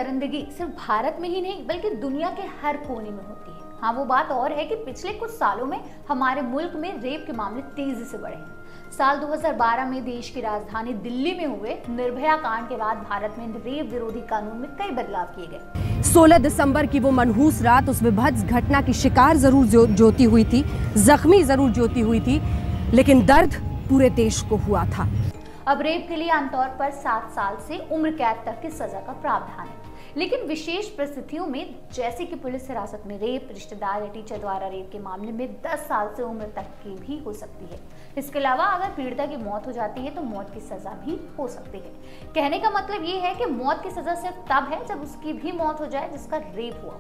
दरिंदगी सिर्फ भारत में ही नहीं बल्कि दुनिया के हर कोने में होती है। हाँ, वो बात और है कि पिछले कुछ सालों में हमारे मुल्क में रेप के मामले तेजी से बढ़े हैं। साल 2012 में देश की राजधानी दिल्ली में हुए निर्भया कांड के बाद भारत में रेप विरोधी कानून में कई बदलाव किए गए। 16 दिसंबर की वो मनहूस रात उस विभत्स घटना की शिकार जरूर ज्योति हुई थी, जख्मी जरूर ज्योति हुई थी, लेकिन दर्द पूरे देश को हुआ था। अब रेप के लिए आमतौर पर 7 साल से उम्र कैद तक की सजा का प्रावधान है, लेकिन विशेष परिस्थितियों में जैसे कि पुलिस हिरासत में रेप, रिश्तेदार या टीचर द्वारा रेप के मामले में 10 साल से उम्र तक की भी हो सकती है। इसके अलावा अगर पीड़िता की मौत हो जाती है तो मौत की सजा भी हो सकती है। कहने का मतलब ये है कि मौत की सजा सिर्फ तब है जब उसकी भी मौत हो जाए जिसका रेप हुआ।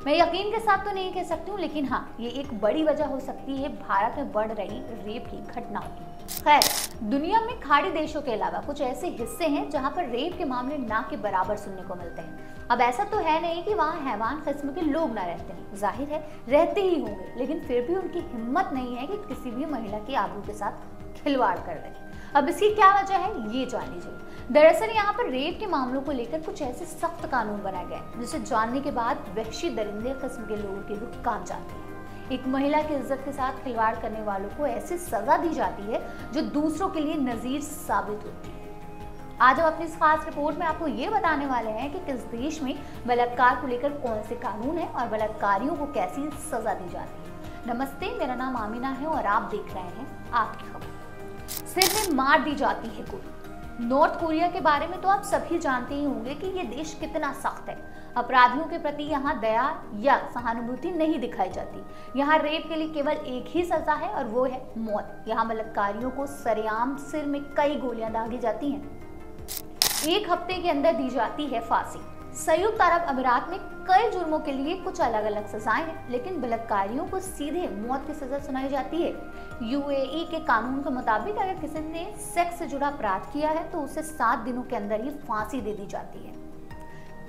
मैं यकीन के साथ तो नहीं कह सकती हूँ, लेकिन हाँ, ये एक बड़ी वजह हो सकती है भारत में बढ़ रही रेप की घटनाओं की। खैर, दुनिया में खाड़ी देशों के अलावा कुछ ऐसे हिस्से हैं जहां पर रेप के मामले ना के बराबर सुनने को मिलते हैं। अब ऐसा तो है नहीं कि वहां हैवान किस्म के लोग ना रहते हैं, जाहिर है रहते ही होंगे, लेकिन फिर भी उनकी हिम्मत नहीं है कि किसी भी महिला की आबरू के साथ खिलवाड़ कर दें। अब इसकी क्या वजह है, ये जान लीजिए। दरअसल यहाँ पर रेप के मामलों को लेकर कुछ ऐसे सख्त कानून बनाए गए जिसे जानने के बाद वहशी दरिंदे किस्म के लोगों की रुख कांप जाती है। एक महिला की इज्जत के साथ खिलवाड़ करने वालों को ऐसी सजा दी जाती है जो दूसरों के लिए नजीर साबित होती है। आज हम अपनी इस खास रिपोर्ट में आपको ये बताने वाले हैं कि किस देश में बलात्कार को लेकर कौन से कानून है और बलात्कारियों को कैसी सजा दी जाती है। नमस्ते, मेरा नाम आमिना है और आप देख रहे हैं आपकी खबर। सिर में मार दी जाती है गोली। नॉर्थ कोरिया के बारे में तो आप सभी जानते ही होंगे कि ये देश कितना सख्त है। अपराधियों के प्रति यहाँ दया या सहानुभूति नहीं दिखाई जाती। यहाँ रेप के लिए केवल एक ही सजा है और वो है मौत। यहाँ बलात्कारियों को सरेआम सिर में कई गोलियां दागी जाती हैं। 1 हफ्ते के अंदर दी जाती है फांसी। संयुक्त अरब अमीरात में कई जुर्मों के लिए कुछ अलग अलग सजाएं हैं, लेकिन बलात्कारियों को सीधे मौत की सजा सुनाई जाती है। यूएई के कानून के मुताबिक अगर किसी ने सेक्स से जुड़ा अपराध किया है तो उसे 7 दिनों के अंदर ही फांसी दे दी जाती है।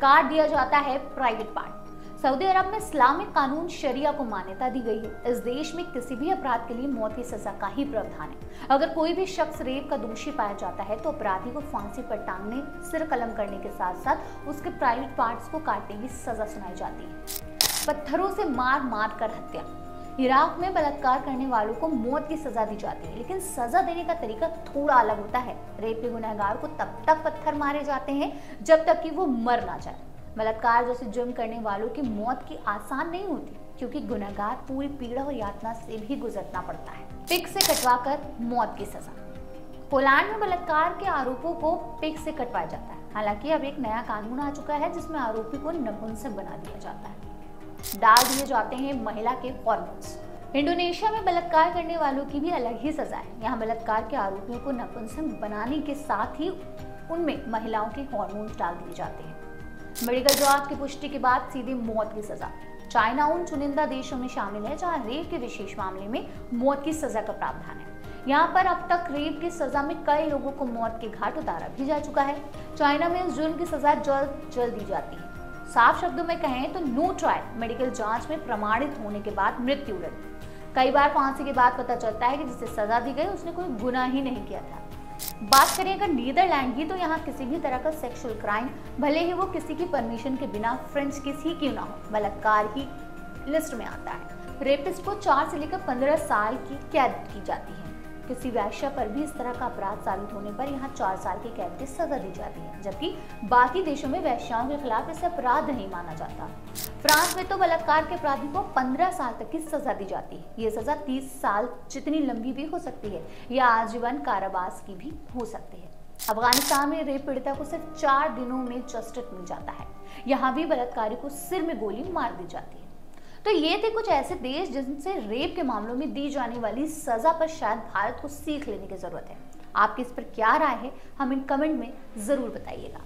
काट दिया जाता है प्राइवेट पार्ट। सऊदी अरब में इस्लामिक कानून शरिया को मान्यता दी गई है। इस देश में किसी भी अपराध के लिए मौत की सजा का ही प्रावधान है। अगर कोई भी शख्स रेप का दोषी पाया जाता है तो अपराधी को फांसी पर टांगने, सिर कलम करने के साथ साथ उसके प्राइवेट पार्ट्स को काटने की सजा सुनाई जाती है। पत्थरों से मार मार कर हत्या। इराक में बलात्कार करने वालों को मौत की सजा दी जाती है, लेकिन सजा देने का तरीका थोड़ा अलग होता है। रेप के गुनहगार को तब तक पत्थर मारे जाते हैं जब तक कि वो मर ना जाए। बलात्कार जैसे जुर्म करने वालों की मौत की आसान नहीं होती, क्योंकि गुनहगार पूरी पीड़ा और यातना से भी गुजरना पड़ता है। पिक से कटवाकर मौत की सजा। पोलैंड में बलात्कार के आरोपों को पिक से कटवाया जाता है। हालांकि अब एक नया कानून आ चुका है जिसमें आरोपी को नपुंसक बना दिया जाता है। डाल दिए जाते हैं महिला के हॉर्मोन्स। इंडोनेशिया में बलात्कार करने वालों की भी अलग ही सजा है। यहाँ बलात्कार के आरोपियों को नपुंसक बनाने के साथ ही उनमें महिलाओं के हॉर्मोन्स डाल दिए जाते हैं। मेडिकल जांच की पुष्टि के बाद सीधे मौत की सजा। चाइना उन चुनिंदा देशों में शामिल है जहां रेप के विशेष मामले में मौत की सजा का प्रावधान है। यहाँ पर अब तक रेप की सजा में कई लोगों को मौत के घाट उतारा भी जा चुका है। चाइना में इस जुर्म की सजा जल्द दी जाती है। साफ शब्दों में कहें तो नो ट्रायल, मेडिकल जांच में प्रमाणित होने के बाद मृत्यु दंड। कई बार फांसी के बाद पता चलता है कि जिसे सजा दी गई उसने कोई गुनाह ही नहीं किया था। बात करें अगर नीदरलैंड की, तो यहाँ किसी भी तरह का सेक्सुअल क्राइम, भले ही वो किसी की परमिशन के बिना फ्रेंच किस ही क्यों ना हो, बलात्कार की लिस्ट में आता है। रेपिस्ट को 4 से लेकर 15 साल की कैद की जाती है। किसी वैश्या पर भी इस तरह का अपराध साबित होने पर यहाँ 4 साल की कैद की सजा दी जाती है, जबकि बाकी देशों में वैश्याओं के खिलाफ इसे अपराध नहीं माना जाता। फ्रांस में तो बलात्कार के अपराधी को 15 साल तक की सजा दी जाती है। ये सजा 30 साल जितनी लंबी भी हो सकती है या आजीवन कारावास की भी हो सकती है। अफगानिस्तान में रेप पीड़िता को सिर्फ 4 दिनों में जस्टिस मिल जाता है। यहाँ भी बलात्कारी को सिर में गोली मार दी जाती है। तो ये थे कुछ ऐसे देश जिनसे रेप के मामलों में दी जाने वाली सजा पर शायद भारत को सीख लेने की जरूरत है। आपकी इस पर क्या राय है, हमें कमेंट में जरूर बताइएगा।